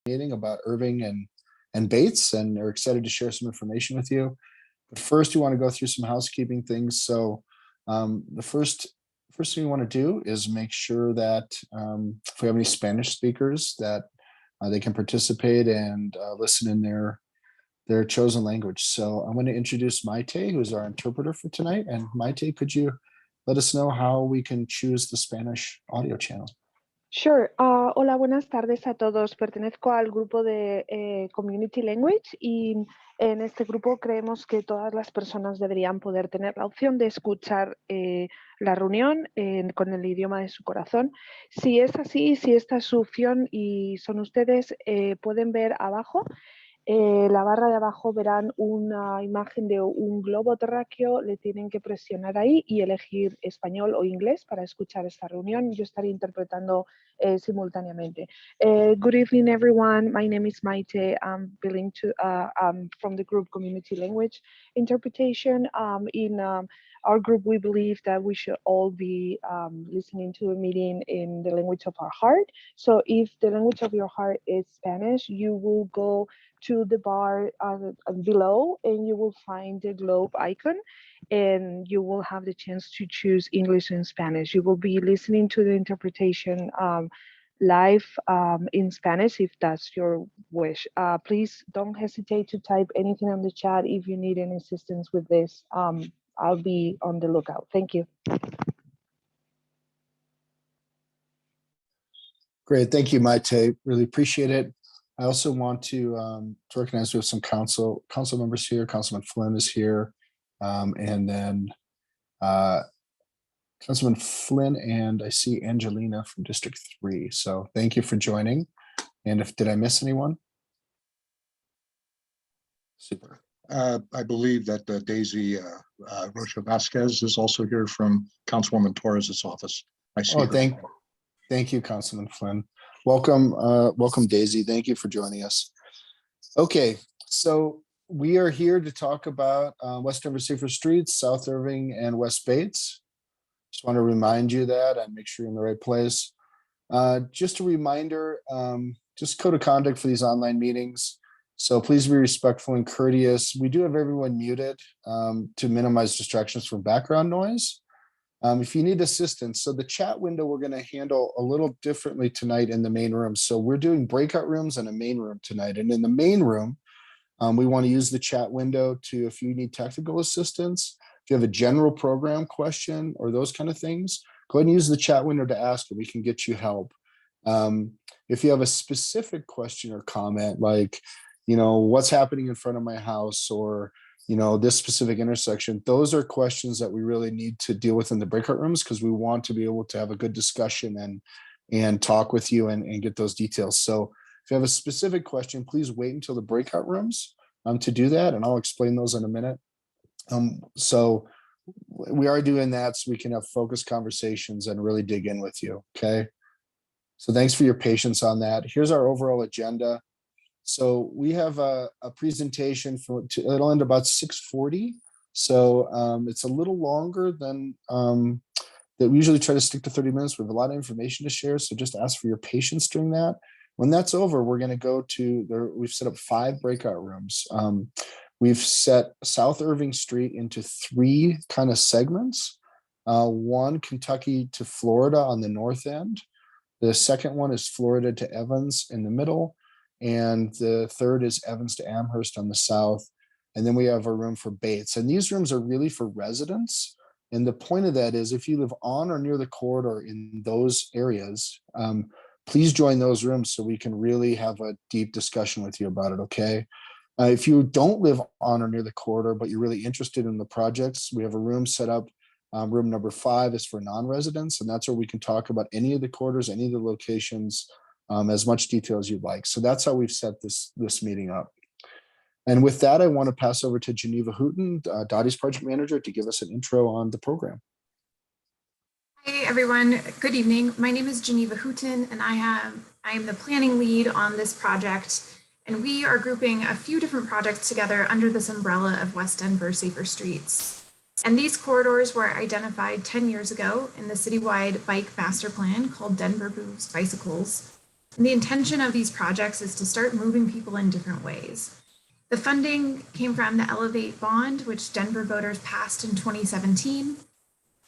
meeting about Irving and Bates, and are excited to share some information with you. But first, we want to go through some housekeeping things. So the first thing we want to do is make sure that if we have any Spanish speakers, that they can participate and listen in their chosen language. So I'm going to introduce Maite, who's our interpreter for tonight. And Maite, could you let us know how we can choose the Spanish audio channel? Sure. Hola, buenas tardes a todos. Pertenezco al grupo de Community Language y en este grupo creemos que todas las personas deberían poder tener la opción de escuchar la reunión con el idioma de su corazón. Si es así, si esta es su opción y son ustedes, pueden ver abajo. La barra de abajo verán una imagen de un globo terráqueo, le tienen que presionar ahí y elegir español o inglés para escuchar esta reunión. Yo estaré interpretando simultáneamente. Good evening, everyone. My name is Maite. I'm from the group Community Language Interpretation. In our group, we believe that we should all be listening to a meeting in the language of our heart. So if the language of your heart is Spanish, you will go to the bar below and you will find the globe icon and you will have the chance to choose English and Spanish. You will be listening to the interpretation live in Spanish if that's your wish. Please don't hesitate to type anything on the chat if you need any assistance with this. I'll be on the lookout. Thank you. Great, thank you, Maite. Really appreciate it. I also want to recognize we have some council members here. Councilman Flynn is here, and then Councilman Flynn, and I see Angelina from District 3. So thank you for joining. And did I miss anyone? Super. I believe that Daisy Rocha Vasquez is also here from Councilwoman Torres's office. I see. Oh, thank you, Councilman Flynn. Welcome, welcome, Daisy. Thank you for joining us. Okay, so we are here to talk about West Denver Safer Streets, South Irving, and West Bates. Just want to remind you that and make sure you're in the right place. Just a reminder, just code of conduct for these online meetings. So please be respectful and courteous. We do have everyone muted to minimize distractions from background noise. If you need assistance, so the chat window we're going to handle a little differently tonight in the main room. So we're doing breakout rooms and a main room tonight. And in the main room, we want to use the chat window to, if you need technical assistance, if you have a general program question or those kind of things, go ahead and use the chat window to ask and we can get you help. If you have a specific question or comment, like, you know, what's happening in front of my house, or you know, this specific intersection, those are questions that we really need to deal with in the breakout rooms, because we want to be able to have a good discussion and talk with you and get those details. So if you have a specific question, please wait until the breakout rooms to do that, and I'll explain those in a minute. So we are doing that so we can have focused conversations and really dig in with you, okay? So thanks for your patience on that. Here's our overall agenda. So we have a presentation it'll end about 6:40. So it's a little longer than that. We usually try to stick to 30 minutes. We have a lot of information to share. So just ask for your patience during that. When that's over, we're going to go to we've set up 5 breakout rooms. We've set South Irving Street into 3 kind of segments. One, Kentucky to Florida on the north end. The second one is Florida to Evans in the middle. And the third is Evans to Amherst on the south. And then we have a room for Bates. And these rooms are really for residents. And the point of that is if you live on or near the corridor in those areas, please join those rooms so we can really have a deep discussion with you about it, okay? If you don't live on or near the corridor, but you're really interested in the projects, we have a room set up. Room number 5 is for non-residents, and that's where we can talk about any of the corridors, any of the locations, as much detail as you'd like. So that's how we've set this meeting up. And with that, I want to pass over to Geneva Hooten, Dottie's project manager, to give us an intro on the program. Hi, everyone. Good evening. My name is Geneva Hooten, and I am the planning lead on this project. And we are grouping a few different projects together under this umbrella of West Denver Safer Streets. And these corridors were identified 10 years ago in the citywide bike master plan called Denver Moves Bicycles. And the intention of these projects is to start moving people in different ways. The funding came from the Elevate bond, which Denver voters passed in 2017.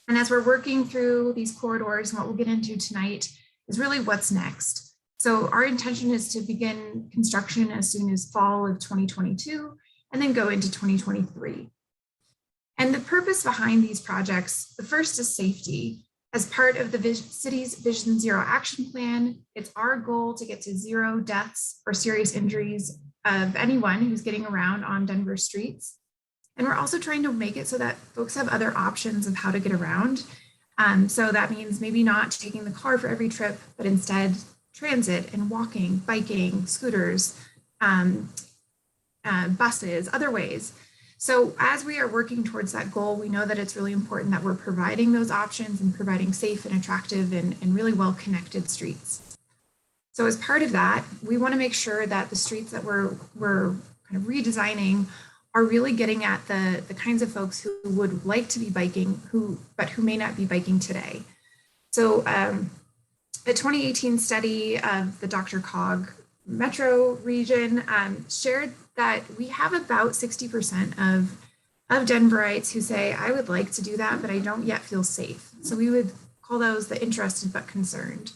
And as we're working through these corridors, and what we'll get into tonight is really what's next. So our intention is to begin construction as soon as fall of 2022 and then go into 2023. And the purpose behind these projects, the first is safety. As part of the city's Vision Zero action plan, it's our goal to get to 0 deaths or serious injuries of anyone who's getting around on Denver streets. And we're also trying to make it so that folks have other options of how to get around. So that means maybe not taking the car for every trip, but instead transit and walking, biking, scooters, buses, other ways. So as we are working towards that goal, we know that it's really important that we're providing those options and providing safe and attractive and really well-connected streets. So as part of that, we want to make sure that the streets that we're kind of redesigning are really getting at the kinds of folks who would like to be biking, but who may not be biking today. So a 2018 study of the DRCOG metro region shared that we have about 60% of Denverites who say, I would like to do that, but I don't yet feel safe. So we would call those the interested but concerned.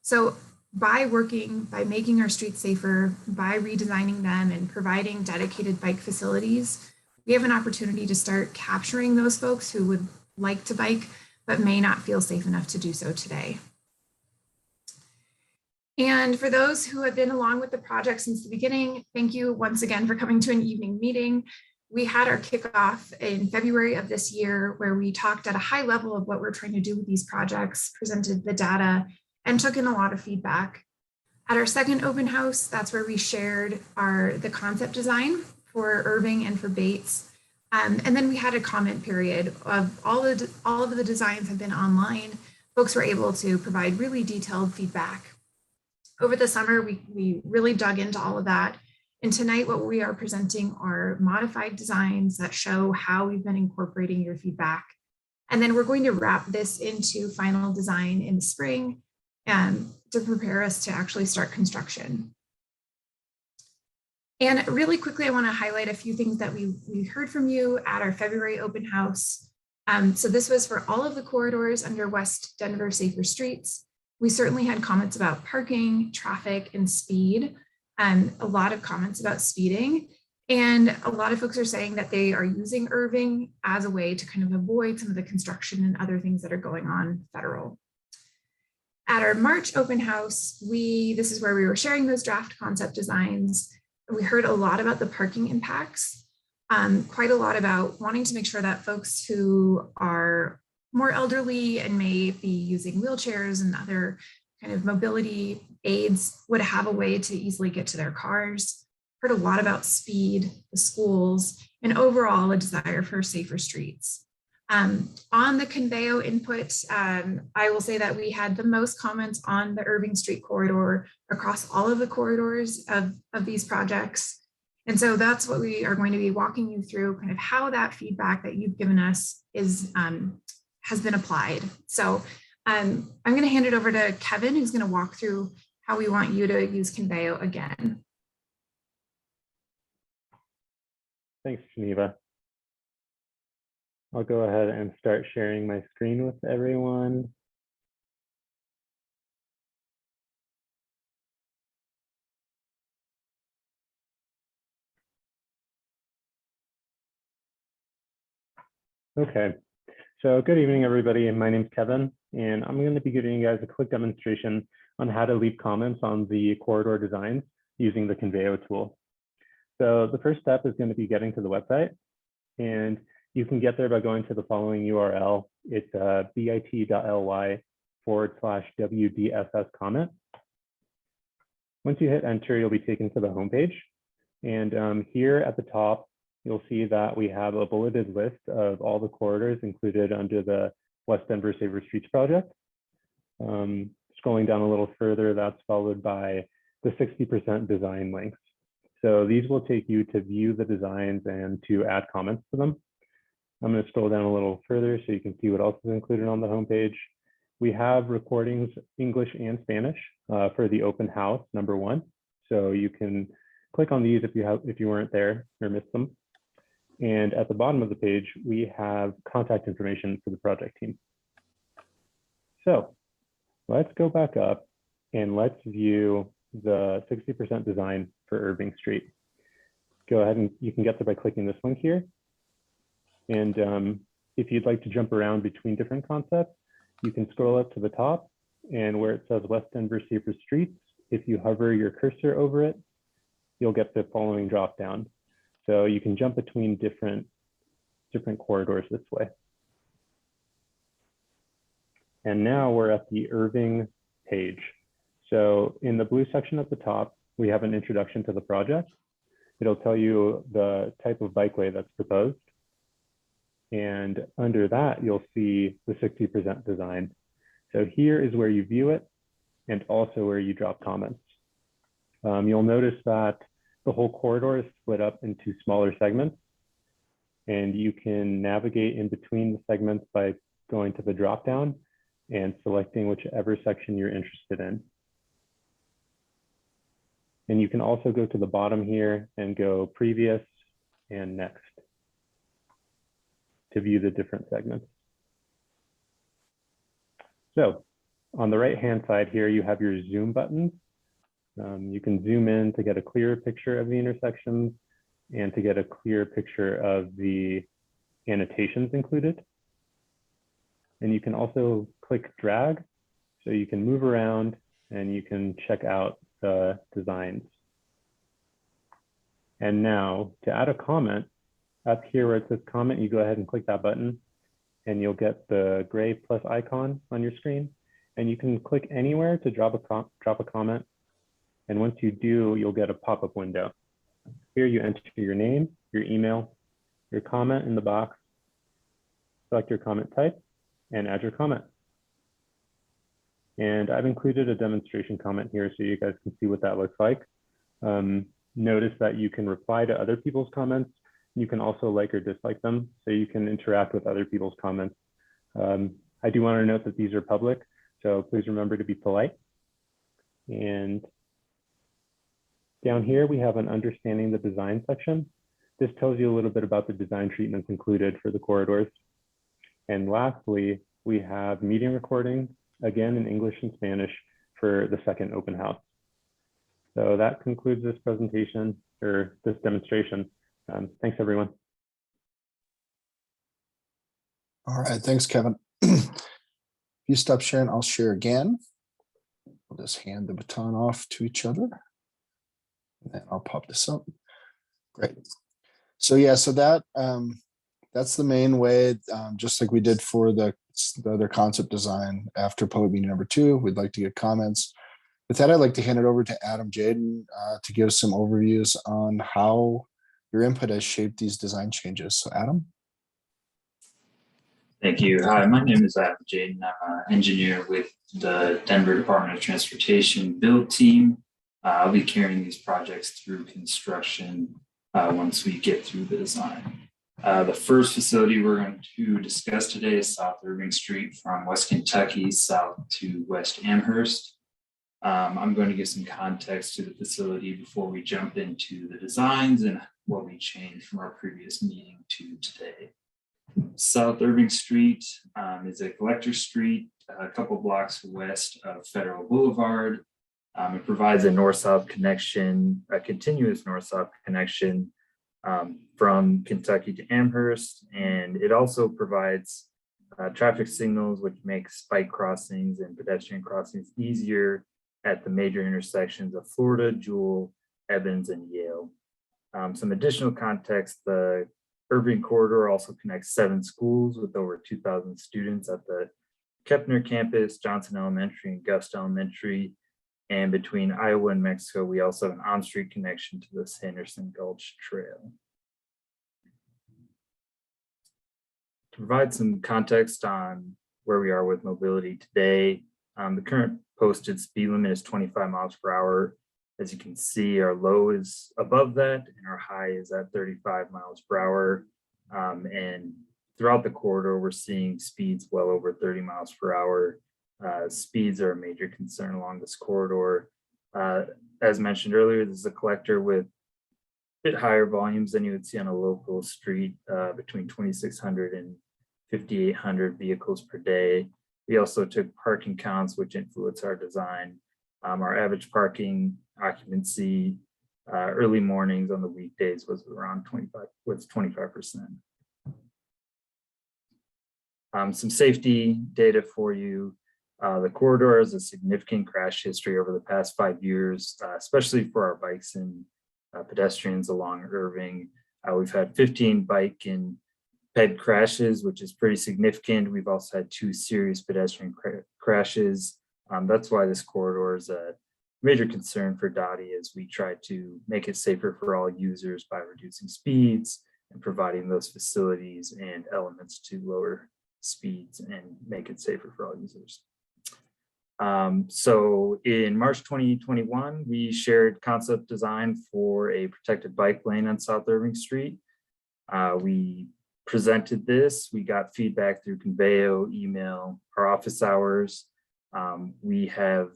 So by making our streets safer, by redesigning them and providing dedicated bike facilities, we have an opportunity to start capturing those folks who would like to bike, but may not feel safe enough to do so today. And for those who have been along with the project since the beginning, thank you once again for coming to an evening meeting. We had our kickoff in February of this year, where we talked at a high level of what we're trying to do with these projects, presented the data, and took in a lot of feedback. At our second open house, that's where we shared the concept design for Irving and for Bates. And then we had a comment period of all of the designs have been online. Folks were able to provide really detailed feedback. Over the summer, we really dug into all of that. And tonight, what we are presenting are modified designs that show how we've been incorporating your feedback. And then we're going to wrap this into final design in the spring to prepare us to actually start construction. And really quickly, I want to highlight a few things that we heard from you at our February open house. So this was for all of the corridors under West Denver Safer Streets. We certainly had comments about parking, traffic, and speed, a lot of comments about speeding. And a lot of folks are saying that they are using Irving as a way to kind of avoid some of the construction and other things that are going on federal. At our March open house, this is where we were sharing those draft concept designs. We heard a lot about the parking impacts, quite a lot about wanting to make sure that folks who are more elderly and may be using wheelchairs and other kind of mobility aids would have a way to easily get to their cars. Heard a lot about speed, the schools, and overall a desire for safer streets. On the Conveo input, I will say that we had the most comments on the Irving Street corridor across all of the corridors of these projects. And so that's what we are going to be walking you through, kind of how that feedback that you've given us has been applied. So I'm going to hand it over to Kevin, who's going to walk through how we want you to use Conveo again. Thanks, Geneva. I'll go ahead and start sharing my screen with everyone. Okay, so good evening, everybody. My name's Kevin, and I'm going to be giving you guys a quick demonstration on how to leave comments on the corridor designs using the Conveo tool. So the first step is going to be getting to the website, and you can get there by going to the following URL. It's bit.ly/WDSS comment. Once you hit enter, you'll be taken to the homepage. And here at the top, you'll see that we have a bulleted list of all the corridors included under the West Denver Safer Streets project. Scrolling down a little further, that's followed by the 60% design links. So these will take you to view the designs and to add comments to them. I'm going to scroll down a little further so you can see what else is included on the homepage. We have recordings English and Spanish for the open house #1. So you can click on these if you weren't there or missed them. And at the bottom of the page, we have contact information for the project team. So let's go back up and let's view the 60% design for Irving Street. Go ahead and you can get there by clicking this link here. And if you'd like to jump around between different concepts, you can scroll up to the top, and where it says West Denver Safer Streets, if you hover your cursor over it, you'll get the following drop down. So you can jump between different corridors this way. And now we're at the Irving page. So in the blue section at the top, we have an introduction to the project. It'll tell you the type of bikeway that's proposed. And under that, you'll see the 60% design. So here is where you view it and also where you drop comments. You'll notice that the whole corridor is split up into smaller segments, and you can navigate in between the segments by going to the drop down and selecting whichever section you're interested in. And you can also go to the bottom here and go previous and next to view the different segments. So on the right-hand side here, you have your zoom buttons. You can zoom in to get a clearer picture of the intersections and to get a clear picture of the annotations included. And you can also click drag, so you can move around and you can check out the designs. And now to add a comment, up here where it says comment, you go ahead and click that button and you'll get the gray plus icon on your screen. And you can click anywhere to drop a comment. And once you do, you'll get a pop-up window. Here you enter your name, your email, your comment in the box, select your comment type, and add your comment. And I've included a demonstration comment here so you guys can see what that looks like. Notice that you can reply to other people's comments. You can also like or dislike them, so you can interact with other people's comments. I do want to note that these are public, so please remember to be polite. And down here, we have an understanding the design section. This tells you a little bit about the design treatments included for the corridors. And lastly, we have meeting recordings, again in English and Spanish, for the second open house. So that concludes this presentation or this demonstration. Thanks, everyone. All right, thanks, Kevin. If you stop sharing, I'll share again. We'll just hand the baton off to each other. And then I'll pop this up. Great. So yeah, so that that's the main way, just like we did for the other concept design. After public meeting #2, we'd like to get comments. With that, I'd like to hand it over to Adam Jaden to give some overviews on how your input has shaped these design changes. So Adam. Thank you. Hi, my name is Adam Jaden. I'm an engineer with the Denver Department of Transportation build team. I'll be carrying these projects through construction once we get through the design. The first facility we're going to discuss today is South Irving Street from West Kentucky south to West Amherst. I'm going to give some context to the facility before we jump into the designs and what we changed from our previous meeting to today. South Irving Street is a collector street a couple blocks west of Federal Boulevard. It provides a north-south connection, a continuous north-south connection from Kentucky to Amherst, and it also provides traffic signals which makes bike crossings and pedestrian crossings easier at the major intersections of Florida, Jewell, Evans, and Yale. Some additional context, the Irving corridor also connects 7 schools with over 2,000 students at the Kepner campus, Johnson Elementary, and Gust Elementary. And between Iowa and Mexico, we also have an on-street connection to the Sanderson Gulch Trail. To provide some context on where we are with mobility today, the current posted speed limit is 25 miles per hour. As you can see, our low is above that and our high is at 35 miles per hour. And throughout the corridor, we're seeing speeds well over 30 miles per hour. Speeds are a major concern along this corridor. As mentioned earlier, this is a collector with a bit higher volumes than you would see on a local street, between 2,600 and 5,800 vehicles per day. We also took parking counts, which influence our design. Our average parking occupancy early mornings on the weekdays was around 25%. Some safety data for you. The corridor has a significant crash history over the past 5 years, especially for our bikes and pedestrians along Irving. We've had 15 bike and ped crashes, which is pretty significant. We've also had 2 serious pedestrian crashes. That's why this corridor is a major concern for Dottie, as we try to make it safer for all users by reducing speeds and providing those facilities and elements to lower speeds and make it safer for all users. So in March 2021, we shared concept design for a protected bike lane on South Irving Street. We presented this, we got feedback through Conveyo, email, our office hours. We have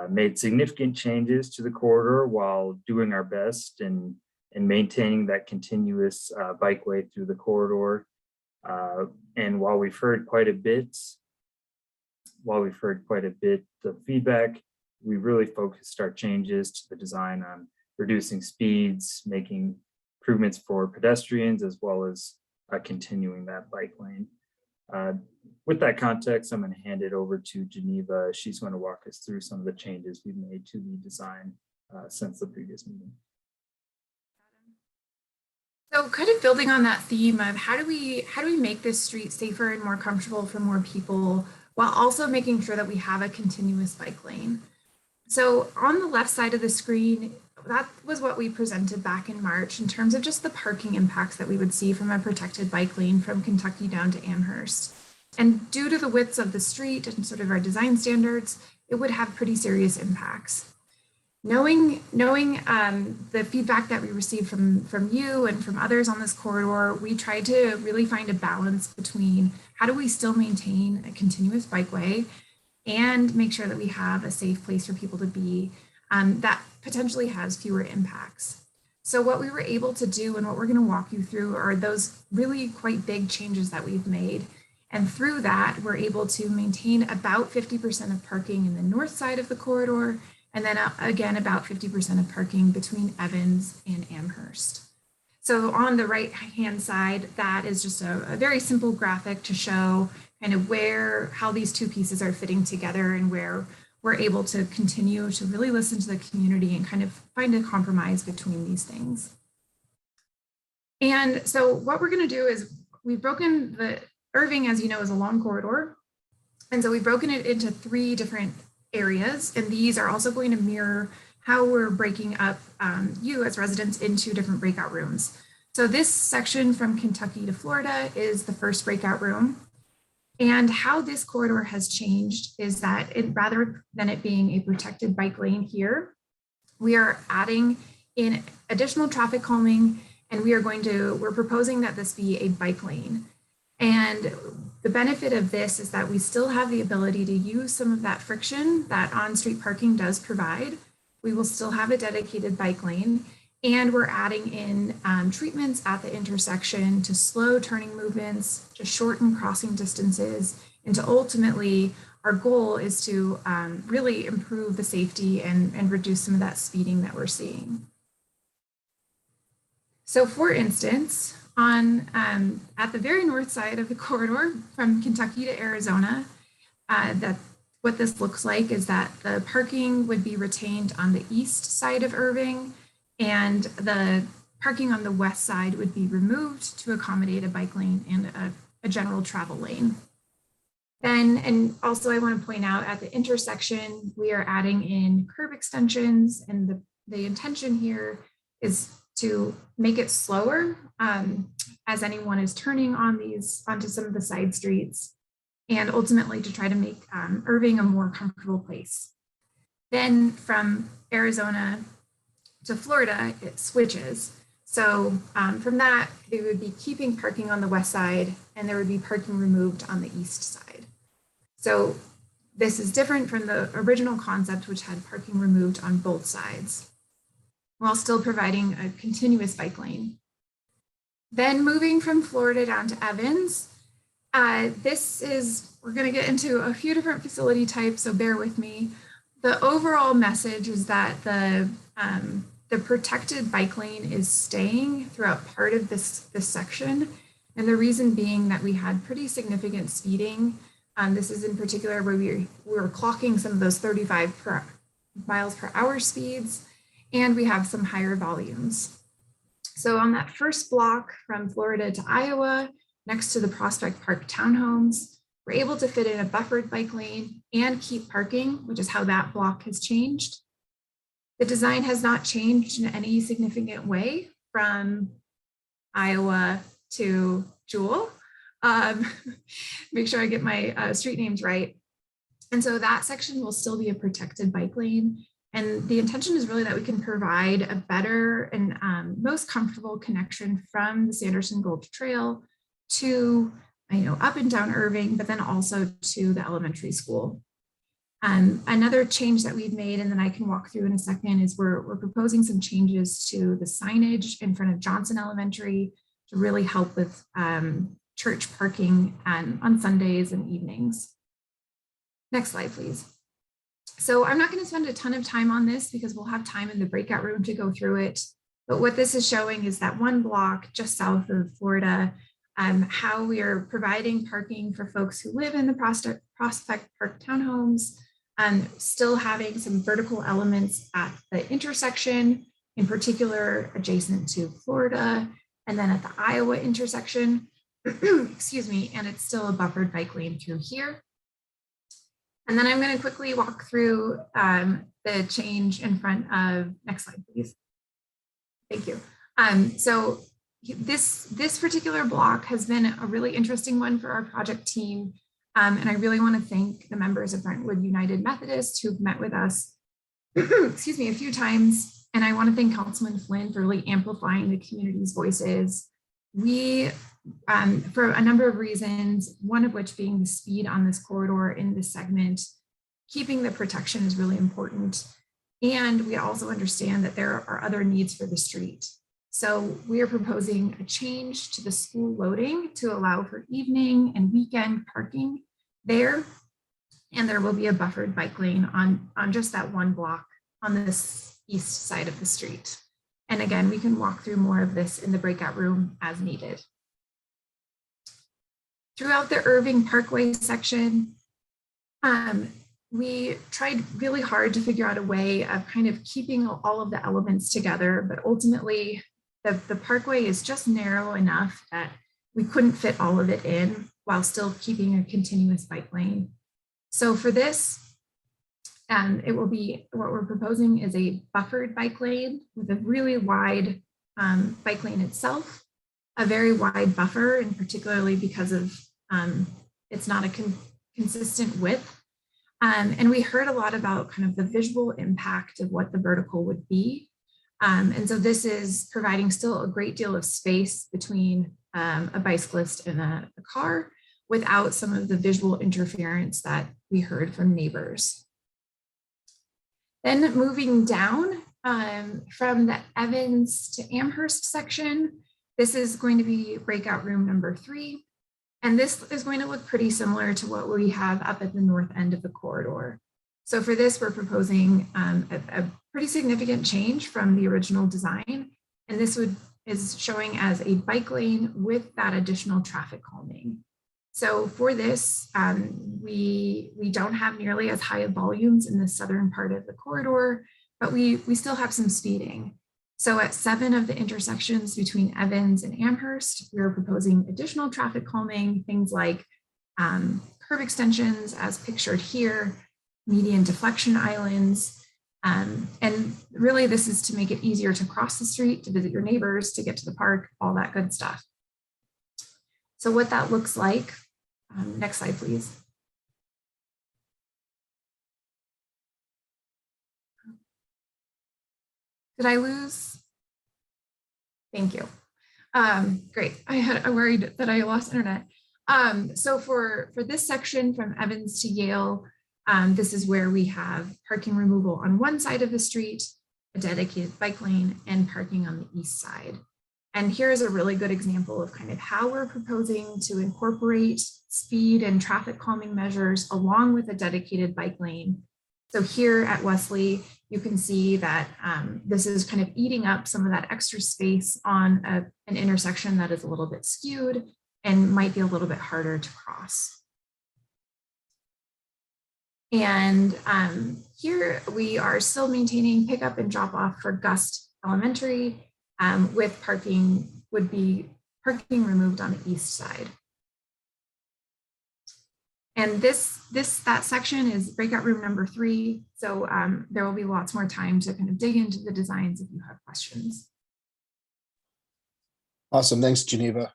made significant changes to the corridor while doing our best and maintaining that continuous bikeway through the corridor. And while we've heard quite a bit of feedback, we really focused our changes to the design on reducing speeds, making improvements for pedestrians, as well as continuing that bike lane. With that context, I'm going to hand it over to Geneva. She's going to walk us through some of the changes we've made to the design since the previous meeting. So kind of building on that theme of how do we make this street safer and more comfortable for more people, while also making sure that we have a continuous bike lane. So on the left side of the screen, that was what we presented back in March in terms of just the parking impacts that we would see from a protected bike lane from Kentucky down to Amherst. And due to the widths of the street and sort of our design standards, it would have pretty serious impacts. Knowing the feedback that we received from you and from others on this corridor, we tried to really find a balance between how do we still maintain a continuous bikeway and make sure that we have a safe place for people to be that potentially has fewer impacts. So what we were able to do and what we're going to walk you through are those really quite big changes that we've made. And through that, we're able to maintain about 50% of parking in the north side of the corridor, and then again, about 50% of parking between Evans and Amherst. So on the right-hand side, that is just a very simple graphic to show kind of how these two pieces are fitting together and where we're able to continue to really listen to the community and kind of find a compromise between these things. And so what we're going to do is we've broken the Irving, as you know, is a long corridor. And so we've broken it into 3 different areas, and these are also going to mirror how we're breaking up you as residents into different breakout rooms. So this section from Kentucky to Florida is the first breakout room. And how this corridor has changed is that rather than it being a protected bike lane here, we are adding in additional traffic calming, and we're proposing that this be a bike lane. And the benefit of this is that we still have the ability to use some of that friction that on-street parking does provide. We will still have a dedicated bike lane, and we're adding in treatments at the intersection to slow turning movements, to shorten crossing distances, and to ultimately, our goal is to really improve the safety and reduce some of that speeding that we're seeing. So for instance, at the very north side of the corridor from Kentucky to Arizona, what this looks like is that the parking would be retained on the east side of Irving, and the parking on the west side would be removed to accommodate a bike lane and a general travel lane. Then, and also I want to point out at the intersection, we are adding in curb extensions, and the intention here is to make it slower as anyone is turning onto some of the side streets, and ultimately to try to make Irving a more comfortable place. Then from Arizona to Florida, it switches. So from that, they would be keeping parking on the west side, and there would be parking removed on the east side. So This is different from the original concept, which had parking removed on both sides, while still providing a continuous bike lane. Then moving from Florida down to Evans, we're going to get into a few different facility types, so bear with me. The overall message is that the protected bike lane is staying throughout part of this section. And the reason being that we had pretty significant speeding. This is in particular where we were clocking some of those 35 miles per hour speeds, and we have some higher volumes. So on that first block from Florida to Iowa, next to the Prospect Park townhomes, we're able to fit in a buffered bike lane and keep parking, which is how that block has changed. The design has not changed in any significant way from Iowa to Jewell. Make sure I get my street names right. And so that section will still be a protected bike lane. And the intention is really that we can provide a better and most comfortable connection from the Sanderson Gulch Trail to, up and down Irving, but then also to the elementary school. Another change that we've made, and then I can walk through in a second, is we're proposing some changes to the signage in front of Johnson Elementary to really help with church parking on Sundays and evenings. Next slide, please. So I'm not going to spend a ton of time on this because we'll have time in the breakout room to go through it. But what this is showing is that one block just south of Florida, how we are providing parking for folks who live in the Prospect Park townhomes, still having some vertical elements at the intersection, in particular adjacent to Florida, and then at the Iowa intersection, excuse me, and it's still a buffered bike lane through here. And then I'm going to quickly walk through the change in front of, next slide, please. Thank you. So this particular block has been a really interesting one for our project team. And I really want to thank the members of Brentwood United Methodist who've met with us, excuse me, a few times. And I want to thank Councilman Flynn for really amplifying the community's voices. We, for a number of reasons, one of which being the speed on this corridor in this segment, keeping the protection is really important. And we also understand that there are other needs for the street. So we are proposing a change to the school loading to allow for evening and weekend parking there. And there will be a buffered bike lane on just that one block on this east side of the street. And again, we can walk through more of this in the breakout room as needed. Throughout the Irving Parkway section, we tried really hard to figure out a way of kind of keeping all of the elements together, but ultimately the Parkway is just narrow enough that we couldn't fit all of it in while still keeping a continuous bike lane. So for this, it will be, what we're proposing is a buffered bike lane with a really wide bike lane itself, a very wide buffer, and particularly because of it's not a consistent width. And we heard a lot about kind of the visual impact of what the vertical would be. And so this is providing still a great deal of space between a bicyclist and a car without some of the visual interference that we heard from neighbors. Then moving down from the Evans to Amherst section, this is going to be breakout room number 3. And this is going to look pretty similar to what we have up at the north end of the corridor. So for this, we're proposing a pretty significant change from the original design. And this is showing as a bike lane with that additional traffic calming. So for this, we don't have nearly as high of volumes in the southern part of the corridor, but we still have some speeding. So at 7 of the intersections between Evans and Amherst, we're proposing additional traffic calming, things like curb extensions as pictured here, median deflection islands. And really this is to make it easier to cross the street, to visit your neighbors, to get to the park, all that good stuff. So what that looks like, next slide, please. Did I lose? Thank you. Great. I worried that I lost internet. So for this section from Evans to Yale, This is where we have parking removal on one side of the street, a dedicated bike lane, and parking on the east side. And here is a really good example of kind of how we're proposing to incorporate speed and traffic calming measures along with a dedicated bike lane. So here at Wesley, you can see that this is kind of eating up some of that extra space on an intersection that is a little bit skewed and might be a little bit harder to cross. And here we are still maintaining pickup and drop off for Gust Elementary, with parking removed on the east side. And that section is breakout room number 3. So there will be lots more time to kind of dig into the designs if you have questions. Awesome. Thanks, Geneva.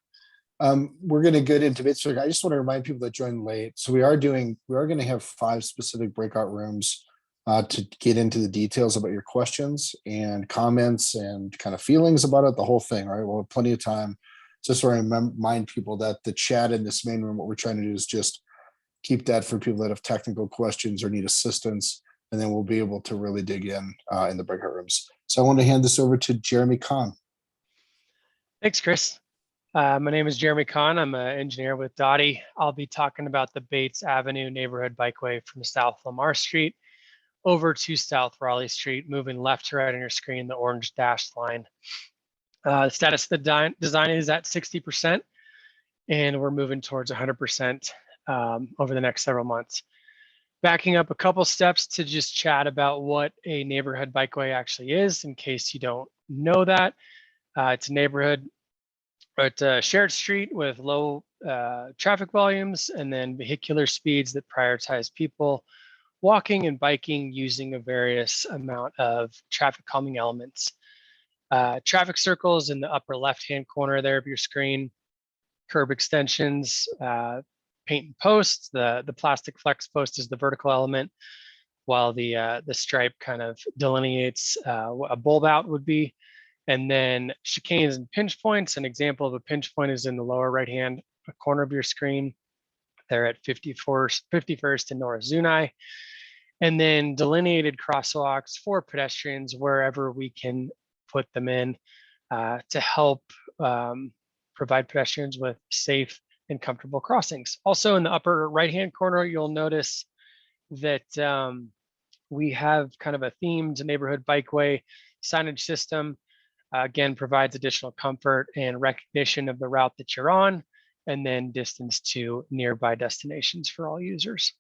We're going to get into Bates. I just want to remind people that joined late. So we are going to have 5 specific breakout rooms to get into the details about your questions and comments and kind of feelings about it, the whole thing, right? We'll have plenty of time. Just want to remind people that the chat in this main room, what we're trying to do is just keep that for people that have technical questions or need assistance, and then we'll be able to really dig in the breakout rooms. So I want to hand this over to Jeremy Kahn. Thanks, Chris. My name is Jeremy Kahn. I'm an engineer with Dottie. I'll be talking about the Bates Avenue neighborhood bikeway from South Lamar Street over to South Raleigh Street, moving left to right on your screen, the orange dashed line. The status of the design is at 60%, and we're moving towards 100% over the next several months. Backing up a couple steps to just chat about what a neighborhood bikeway actually is, in case you don't know that. It's a neighborhood, it's a shared street with low traffic volumes and then vehicular speeds that prioritize people walking and biking using a various amount of traffic calming elements. Traffic circles in the upper left-hand corner there of your screen, curb extensions, paint and posts. The plastic flex post is the vertical element, while the stripe kind of delineates what a bulb out would be. And then chicanes and pinch points. An example of a pinch point is in the lower right-hand corner of your screen. They're at 51st and North Zuni. And then delineated crosswalks for pedestrians wherever we can put them in to help provide pedestrians with safe and comfortable crossings. Also in the upper right-hand corner, you'll notice that we have kind of a themed neighborhood bikeway signage system. Again, provides additional comfort and recognition of the route that you're on, and then distance to nearby destinations for all users.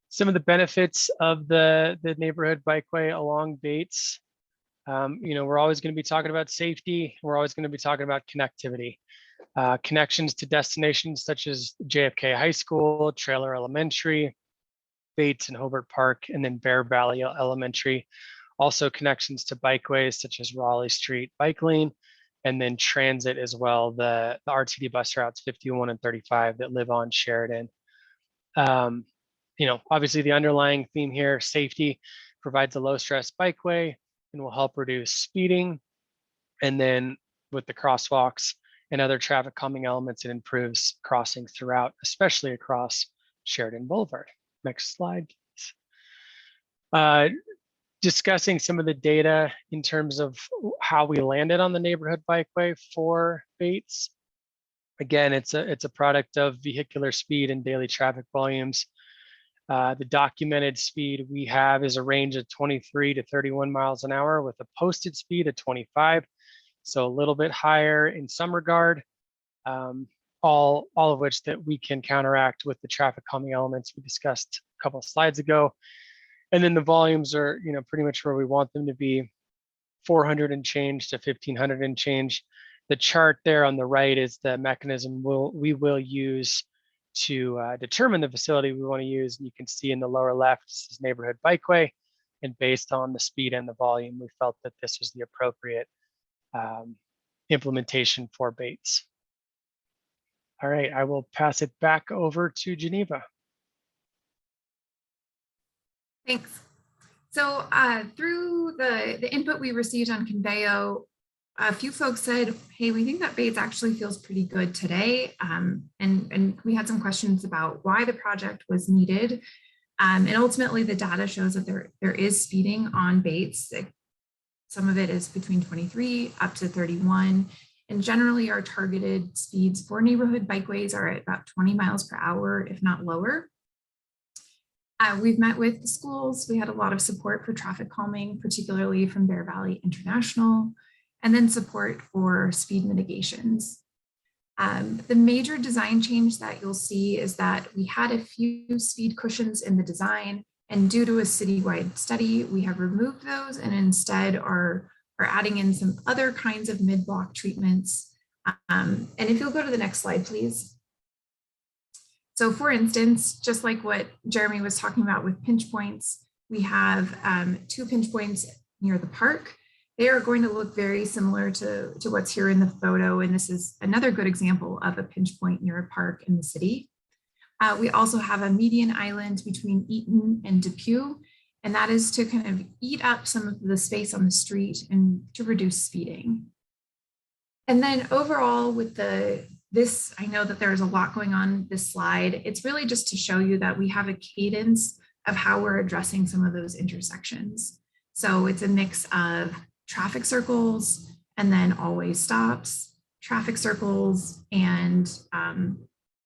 Some of the benefits of the neighborhood bikeway along Bates. We're always going to be talking about safety. We're always going to be talking about connectivity. Connections to destinations such as JFK High School, Traylor Elementary, Bates and Hobart Park, and then Bear Valley Elementary. Also connections to bikeways such as Raleigh Street bike lane, and then transit as well, the RTD bus routes 51 and 35 that live on Sheridan. Obviously the underlying theme here, safety, provides a low stress bikeway and will help reduce speeding. And then with the crosswalks and other traffic calming elements, it improves crossings throughout, especially across Sheridan Boulevard. Next slide, please. Discussing some of the data in terms of how we landed on the neighborhood bikeway for Bates. Again, it's a product of vehicular speed and daily traffic volumes. The documented speed we have is a range of 23 to 31 miles an hour with a posted speed of 25. So a little bit higher in some regard, all of which that we can counteract with the traffic calming elements we discussed a couple of slides ago. And then the volumes are, pretty much where we want them to be, 400 and change to 1500 and change. The chart there on the right is the mechanism we will use to determine the facility we want to use. And you can see in the lower left, this is neighborhood bikeway. And based on the speed and the volume, we felt that this was the appropriate implementation for Bates. All right, I will pass it back over to Geneva. Thanks. So through the input we received on Conveyo, a few folks said, hey, we think that Bates actually feels pretty good today. And we had some questions about why the project was needed. And ultimately the data shows that there is speeding on Bates. Some of it is between 23 up to 31. And generally our targeted speeds for neighborhood bikeways are at about 20 miles per hour, if not lower. We've met with the schools. We had a lot of support for traffic calming, particularly from Bear Valley International, and then support for speed mitigations. The major design change that you'll see is that we had a few speed cushions in the design, and due to a citywide study, we have removed those and instead are adding in some other kinds of mid-block treatments. And if you'll go to the next slide, please. So for instance, just like what Jeremy was talking about with pinch points, we have 2 pinch points near the park. They are going to look very similar to what's here in the photo. And this is another good example of a pinch point near a park in the city. We also have a median island between Eaton and Depew, and that is to kind of eat up some of the space on the street and to reduce speeding. And then overall with this, I know that there's a lot going on this slide. It's really just to show you that we have a cadence of how we're addressing some of those intersections. So it's a mix of traffic circles and then always stops, traffic circles, and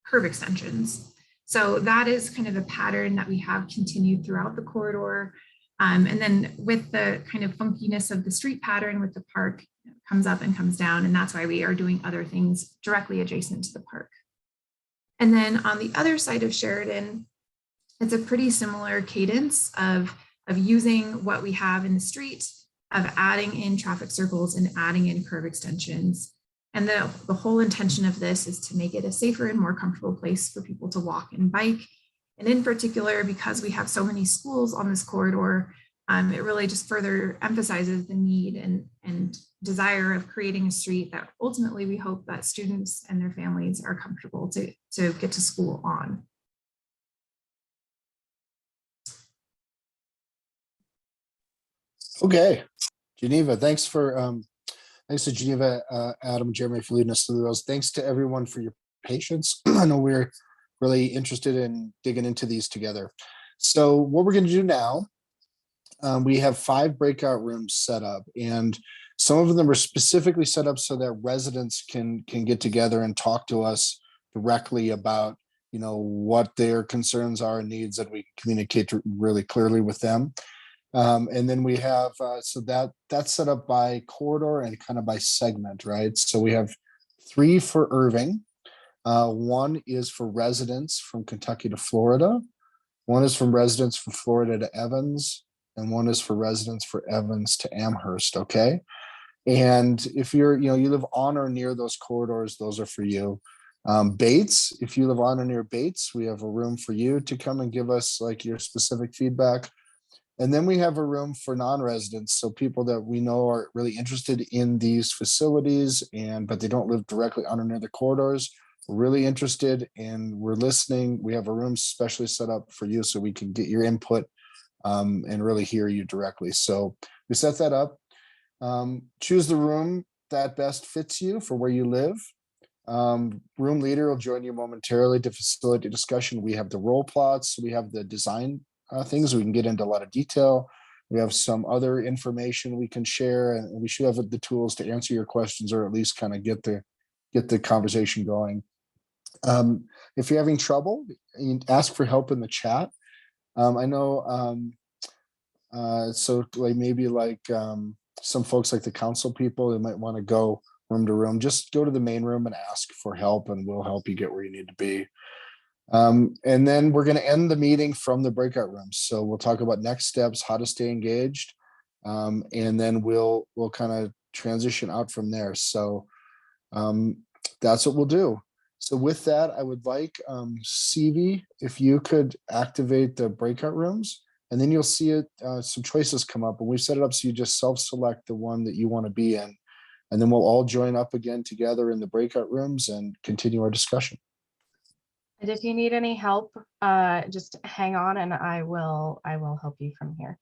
curb extensions. So that is kind of a pattern that we have continued throughout the corridor. And then with the kind of funkiness of the street pattern with the park, it comes up and comes down, and that's why we are doing other things directly adjacent to the park. And then on the other side of Sheridan, it's a pretty similar cadence of using what we have in the street, of adding in traffic circles and adding in curb extensions. And the whole intention of this is to make it a safer and more comfortable place for people to walk and bike. And in particular, because we have so many schools on this corridor, it really just further emphasizes the need and desire of creating a street that ultimately we hope that students and their families are comfortable to get to school on. Okay, Geneva, thanks to Geneva, Adam, Jeremy for leading us through those. Thanks to everyone for your patience. I know we're really interested in digging into these together. So what we're going to do now, we have 5 breakout rooms set up, and some of them are specifically set up so that residents can get together and talk to us directly about, what their concerns are and needs, that we communicate really clearly with them. And then we have, so that's set up by corridor and kind of by segment, right? So we have 3 for Irving. 1 is for residents from Kentucky to Florida. 1 is from residents from Florida to Evans, and 1 is for residents for Evans to Amherst, okay? And if you live on or near those corridors, those are for you. Bates, if you live on or near Bates, we have a room for you to come and give us like your specific feedback. And then we have a room for non-residents, so people that we know are really interested in these facilities, but they don't live directly on or near the corridors. We're really interested and we're listening. We have a room specially set up for you so we can get your input and really hear you directly. So we set that up. Choose the room that best fits you for where you live. Room leader will join you momentarily to facilitate discussion. We have the role plots. We have the design things. We can get into a lot of detail. We have some other information we can share, and we should have the tools to answer your questions, or at least kind of get the conversation going. If you're having trouble, you ask for help in the chat. I know, so like maybe like some folks like the council people, they might want to go room to room. Just go to the main room and ask for help, and we'll help you get where you need to be. And then we're going to end the meeting from the breakout rooms. So we'll talk about next steps, how to stay engaged, and then we'll kind of transition out from there. So that's what we'll do. So with that, I would like CV, if you could activate the breakout rooms, and then you'll see it. Some choices come up, and we've set it up so you just self-select the one that you want to be in, and then we'll all join up again together in the breakout rooms and continue our discussion. And if you need any help, just hang on and I will help you from here.